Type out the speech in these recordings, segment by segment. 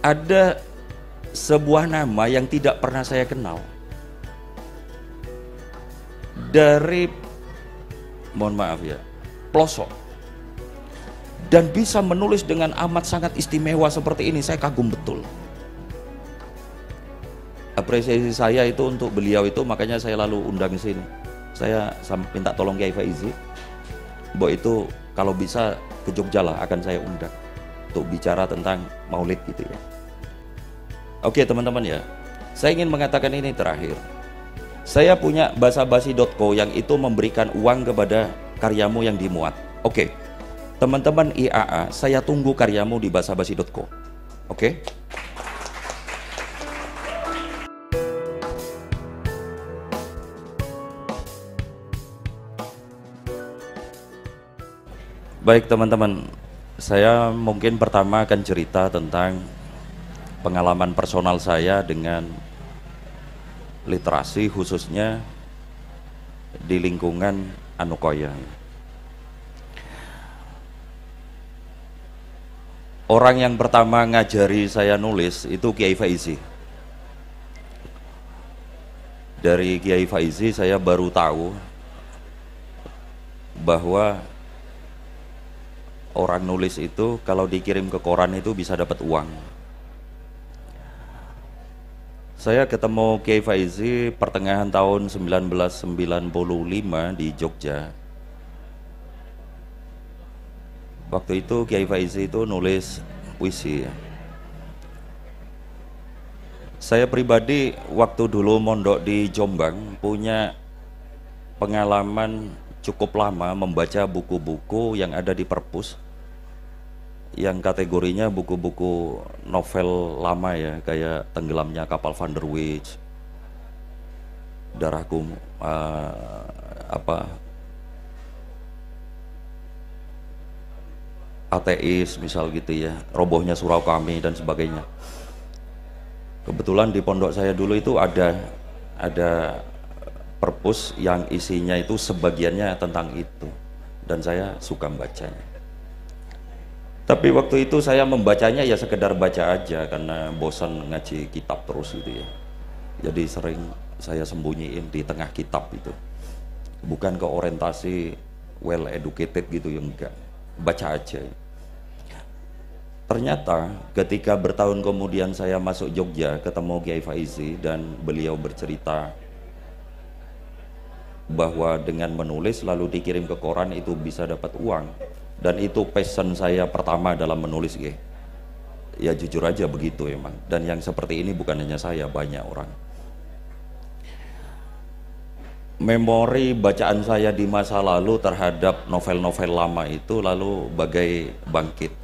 ada sebuah nama yang tidak pernah saya kenal. Dari, mohon maaf ya, pelosok. Dan bisa menulis dengan amat sangat istimewa seperti ini, saya kagum betul. Apresiasi saya itu untuk beliau itu, makanya saya lalu undang sini. Saya minta tolong Kiai Faizi, Mbok itu kalau bisa ke Jogja lah akan saya undang untuk bicara tentang maulid gitu ya. Oke teman-teman ya, saya ingin mengatakan ini terakhir. Saya punya basabasi.co yang itu memberikan uang kepada karyamu yang dimuat. Oke, teman-teman IAA, saya tunggu karyamu di basabasi.co. Oke? Baik teman-teman, saya mungkin pertama akan cerita tentang pengalaman personal saya dengan literasi, khususnya di lingkungan Anukoya. Orang yang pertama ngajari saya nulis itu Kiai Faizi. Dari Kiai Faizi saya baru tahu bahwa orang nulis itu kalau dikirim ke koran itu bisa dapat uang. Saya ketemu Kiai Faizi pertengahan tahun 1995 di Jogja. Waktu itu Kiai Faizi itu nulis puisi. Saya pribadi waktu dulu mondok di Jombang punya pengalaman cukup lama membaca buku-buku yang ada di perpus, yang kategorinya buku-buku novel lama ya, kayak Tenggelamnya Kapal Van der Wijk, Darahku Ateis misal gitu ya, Robohnya Surau Kami dan sebagainya. Kebetulan di pondok saya dulu itu ada perpus yang isinya itu sebagiannya tentang itu, dan saya suka membacanya. Tapi waktu itu saya membacanya ya sekedar baca aja karena bosan ngaji kitab terus gitu ya. Jadi sering saya sembunyiin di tengah kitab itu. Bukan ke orientasi well educated gitu ya, enggak. Baca aja. Ternyata ketika bertahun kemudian saya masuk Jogja ketemu Kiai Faizi dan beliau bercerita bahwa dengan menulis lalu dikirim ke koran itu bisa dapat uang, dan itu passion saya pertama dalam menulis ya jujur aja begitu emang. Dan yang seperti ini bukan hanya saya, banyak orang. Memori bacaan saya di masa lalu terhadap novel-novel lama itu lalu bagai bangkit,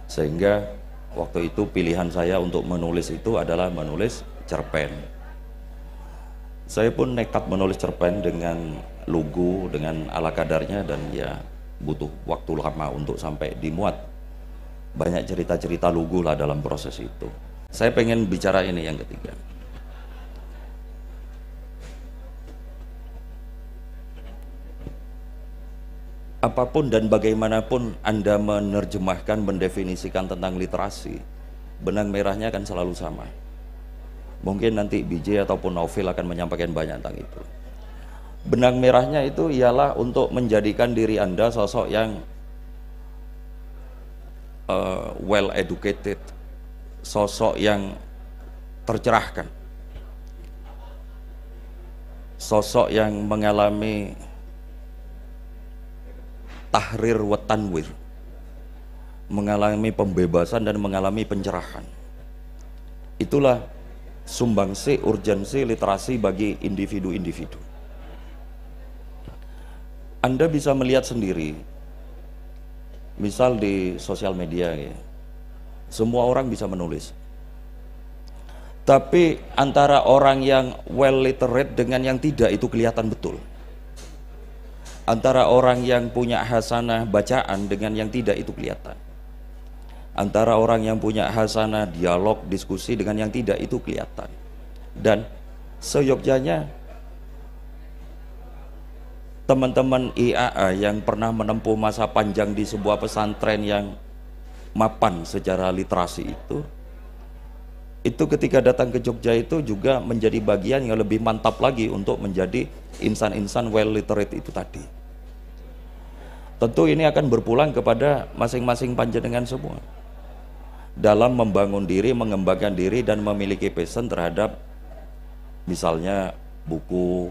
sehingga waktu itu pilihan saya untuk menulis itu adalah menulis cerpen. Saya pun nekat menulis cerpen dengan lugu, dengan ala kadarnya, dan ya butuh waktu lama untuk sampai dimuat. Banyak cerita-cerita lugu lah dalam proses itu. Saya pengen bicara ini yang ketiga. Apapun dan bagaimanapun Anda menerjemahkan, mendefinisikan tentang literasi, benang merahnya akan selalu sama. Mungkin nanti BJ ataupun Novel akan menyampaikan banyak tentang itu. Benang merahnya itu ialah untuk menjadikan diri Anda sosok yang well educated, sosok yang tercerahkan, sosok yang mengalami tahrir wa tanwir, mengalami pembebasan dan mengalami pencerahan. Itulah sumbangsi urgensi literasi bagi individu-individu. Anda bisa melihat sendiri, misal di sosial media ya, semua orang bisa menulis. Tapi antara orang yang well literate dengan yang tidak itu kelihatan betul. Antara orang yang punya hasanah bacaan dengan yang tidak itu kelihatan. Antara orang yang punya hasanah dialog, diskusi dengan yang tidak itu kelihatan. Dan seyogyanya teman-teman IAA yang pernah menempuh masa panjang di sebuah pesantren yang mapan secara literasi itu Itu ketika datang ke Jogja itu juga menjadi bagian yang lebih mantap lagi untuk menjadi insan-insan well literate itu tadi. Tentu ini akan berpulang kepada masing-masing panjenengan semua dalam membangun diri, mengembangkan diri, dan memiliki passion terhadap misalnya buku,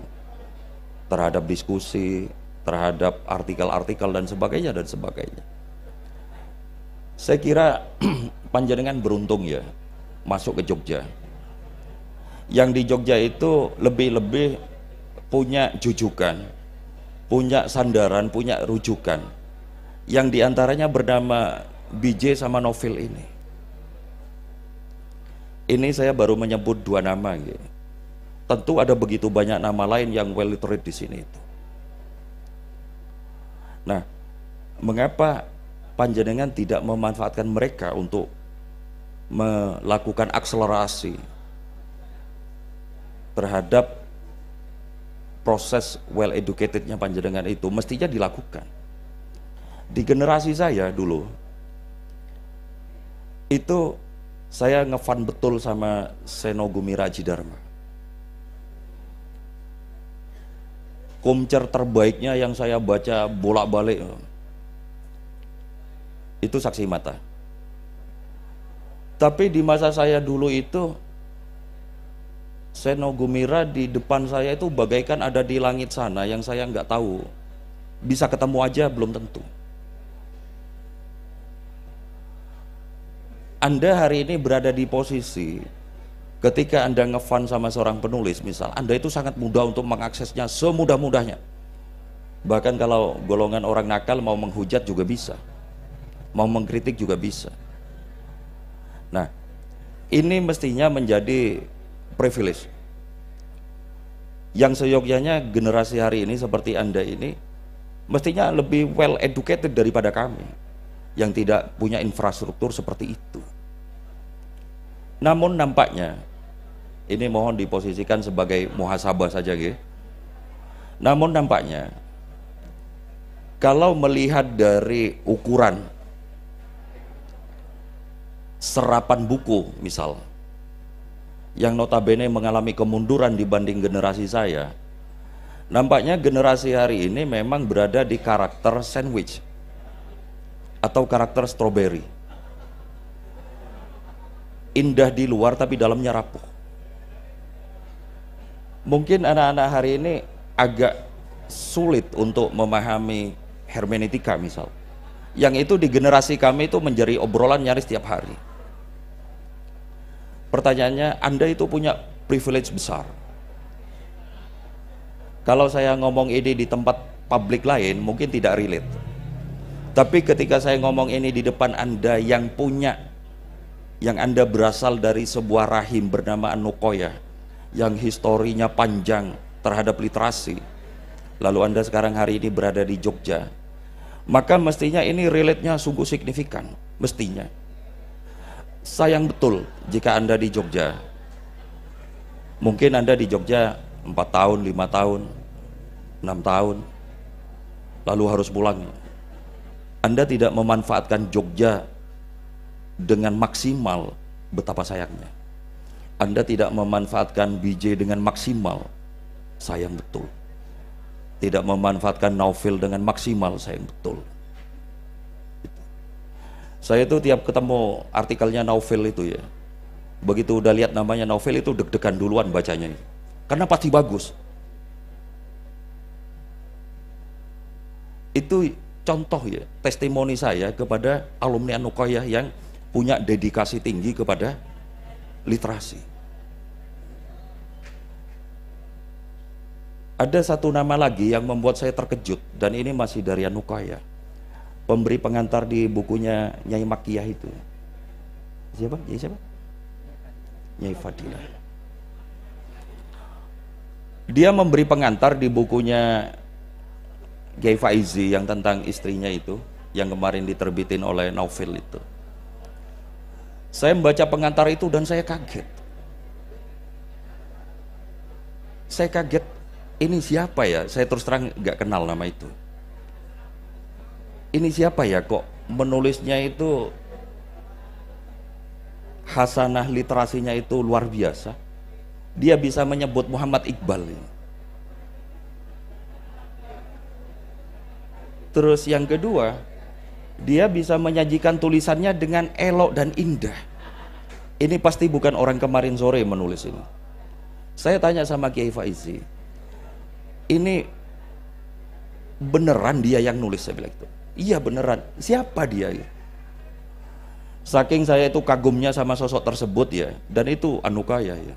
terhadap diskusi, terhadap artikel-artikel dan sebagainya dan sebagainya. Saya kira panjenengan beruntung ya masuk ke Jogja. Yang di Jogja itu lebih-lebih punya jujukan, punya sandaran, punya rujukan, yang diantaranya bernama BJ sama Novel ini. Ini saya baru menyebut 2 nama gitu. Tentu ada begitu banyak nama lain yang well literate di sini itu. Nah, mengapa panjenengan tidak memanfaatkan mereka untuk melakukan akselerasi terhadap proses well educatednya panjenengan itu? Mestinya dilakukan. Di generasi saya dulu itu saya ngefan betul sama Seno Gumiraji Dharma. Komcer terbaiknya yang saya baca bolak-balik itu Saksi Mata. Tapi di masa saya dulu itu Seno Gumira di depan saya itu bagaikan ada di langit sana yang saya nggak tahu, bisa ketemu aja belum tentu. Anda hari ini berada di posisi ketika Anda ngefan sama seorang penulis misal, Anda itu sangat mudah untuk mengaksesnya semudah-mudahnya. Bahkan kalau golongan orang nakal mau menghujat juga bisa, mau mengkritik juga bisa. Nah, ini mestinya menjadi privilege yang seyogyanya generasi hari ini seperti Anda ini mestinya lebih well educated daripada kami yang tidak punya infrastruktur seperti itu. Namun nampaknya ini mohon diposisikan sebagai muhasabah saja gitu. Namun nampaknya kalau melihat dari ukuran serapan buku misal yang notabene mengalami kemunduran dibanding generasi saya, nampaknya generasi hari ini memang berada di karakter sandwich atau karakter strawberry. Indah di luar tapi dalamnya rapuh. Mungkin anak-anak hari ini agak sulit untuk memahami hermeneutika misal, yang itu di generasi kami itu menjadi obrolan nyaris tiap hari. Pertanyaannya, Anda itu punya privilege besar. Kalau saya ngomong ini di tempat publik lain mungkin tidak relate, tapi ketika saya ngomong ini di depan Anda yang punya, yang Anda berasal dari sebuah rahim bernama Anukoya yang historinya panjang terhadap literasi, lalu Anda sekarang hari ini berada di Jogja, maka mestinya ini relate-nya sungguh signifikan. Mestinya sayang betul jika Anda di Jogja, mungkin Anda di Jogja 4 tahun, 5 tahun, 6 tahun lalu harus pulang. Anda tidak memanfaatkan Jogja dengan maksimal, betapa sayangnya. Anda tidak memanfaatkan BJ dengan maksimal, sayang betul. Tidak memanfaatkan Novel dengan maksimal, sayang betul. Saya itu tiap ketemu artikelnya Novel itu ya, begitu udah lihat namanya Novel itu deg-degan duluan bacanya, karena pasti bagus. Itu contoh ya, testimoni saya kepada alumni Anukoyah yang punya dedikasi tinggi kepada literasi. Ada satu nama lagi yang membuat saya terkejut, dan ini masih dari Anukoyah, pemberi pengantar di bukunya Nyai Makiyah itu. Siapa? Nyai siapa? Nyai Fadilah. Dia memberi pengantar di bukunya Kiai Faizi yang tentang istrinya itu, yang kemarin diterbitin oleh Novel itu. Saya membaca pengantar itu dan saya kaget. Saya kaget, ini siapa ya? Saya terus terang nggak kenal nama itu. Ini siapa ya kok menulisnya itu hasanah literasinya itu luar biasa. Dia bisa menyebut Muhammad Iqbal. Terus yang kedua, dia bisa menyajikan tulisannya dengan elok dan indah. Ini pasti bukan orang kemarin sore menulis ini. Saya tanya sama Kiai Faizi, ini beneran dia yang nulis? Saya bilang itu, iya beneran. Siapa dia ya? Saking saya itu kagumnya sama sosok tersebut ya, dan itu anukaya ya.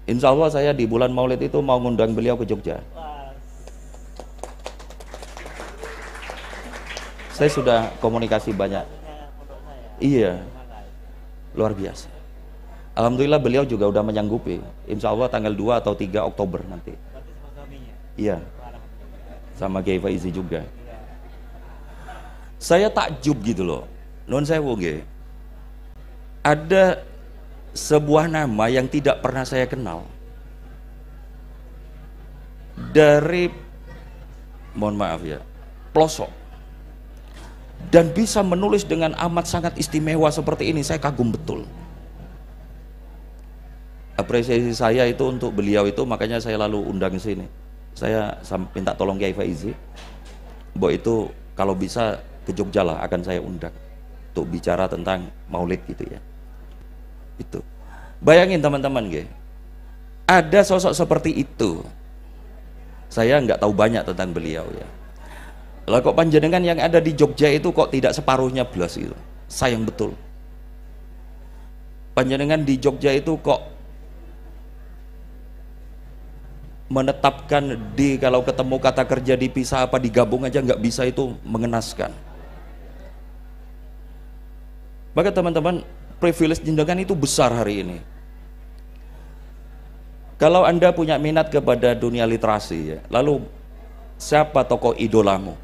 Insya Allah saya di bulan Maulid itu mau ngundang beliau ke Jogja. Saya sudah komunikasi banyak. Iya, luar biasa. Alhamdulillah beliau juga udah menyanggupi. Insya Allah tanggal 2 atau 3 Oktober nanti. Iya, sama Kiai Faizi juga. Saya takjub gitu loh. Non sewu nggih. Ada sebuah nama yang tidak pernah saya kenal. Dari, mohon maaf ya, pelosok. Dan bisa menulis dengan amat sangat istimewa seperti ini, saya kagum betul. Apresiasi saya itu untuk beliau itu, makanya saya lalu undang ke sini. Saya minta tolong Kiai Faizi, bahwa itu kalau bisa ke Jogja lah akan saya undang untuk bicara tentang Maulid gitu ya. Itu. Bayangin teman-teman, ada sosok seperti itu. Saya nggak tahu banyak tentang beliau ya. Lah kok panjenengan yang ada di Jogja itu kok tidak separuhnya belas itu. Sayang betul. Panjenengan di Jogja itu kok menetapkan di, kalau ketemu kata kerja dipisah apa digabung aja nggak bisa, itu mengenaskan. Maka teman-teman, privilege jenengan itu besar hari ini. Kalau Anda punya minat kepada dunia literasi ya, lalu siapa tokoh idolamu?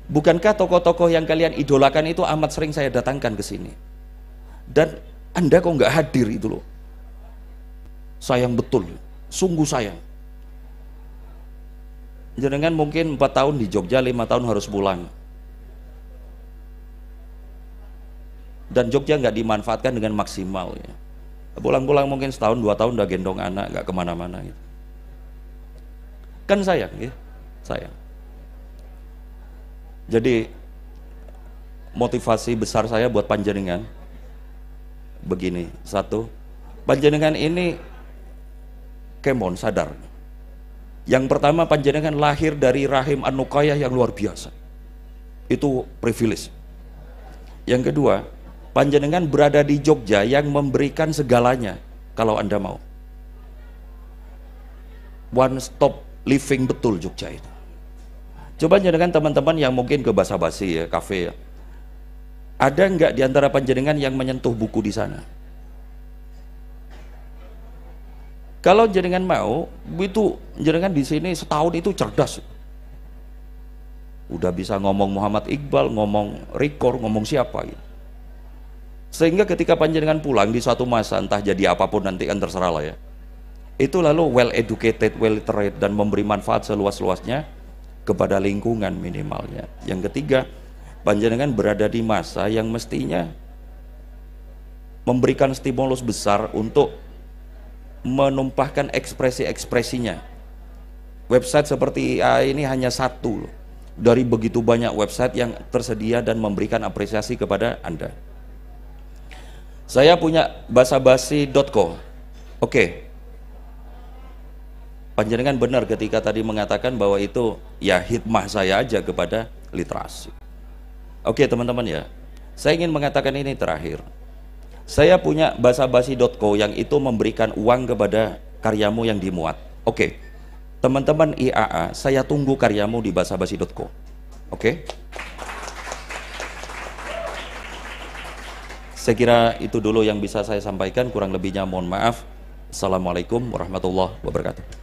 Bukankah tokoh-tokoh yang kalian idolakan itu amat sering saya datangkan ke sini? Dan Anda kok nggak hadir itu loh. Sayang betul, sungguh sayang. Jenengan mungkin 4 tahun di Jogja, 5 tahun harus pulang. Dan Jogja nggak dimanfaatkan dengan maksimal ya. Pulang-pulang mungkin setahun 2 tahun udah gendong anak, nggak kemana-mana gitu. Kan sayang ya, sayang. Jadi motivasi besar saya buat panjenengan begini, satu, panjenengan ini kemon sadar. Yang pertama, panjenengan lahir dari rahim An-Nuqayyah yang luar biasa. Itu privilege. Yang kedua, panjenengan berada di Jogja yang memberikan segalanya kalau Anda mau. One stop living betul Jogja itu. Coba jenengan teman-teman yang mungkin ke basa-basi ya, kafe ya. Ada nggak di antara panjenengan yang menyentuh buku di sana? Kalau jenengan mau, itu jenengan di sini setahun itu cerdas. Udah bisa ngomong Muhammad Iqbal, ngomong Rikor, ngomong siapa gitu. Sehingga ketika panjenengan pulang di suatu masa, entah jadi apapun nanti kan terserah lah ya, itu lalu well educated, well literate, dan memberi manfaat seluas-luasnya kepada lingkungan minimalnya. Yang ketiga, panjenengan berada di masa yang mestinya memberikan stimulus besar untuk menumpahkan ekspresi-ekspresinya. Website seperti IA ini hanya satu dari begitu banyak website yang tersedia dan memberikan apresiasi kepada Anda. Saya punya basabasi.co. Oke. Panjenengan benar ketika tadi mengatakan bahwa itu ya hikmah saya aja kepada literasi. Oke teman-teman ya, saya ingin mengatakan ini terakhir. Saya punya basabasi.co yang itu memberikan uang kepada karyamu yang dimuat. Oke, teman-teman IAA, saya tunggu karyamu di basabasi.co. Oke? Saya kira itu dulu yang bisa saya sampaikan, kurang lebihnya mohon maaf. Assalamualaikum warahmatullahi wabarakatuh.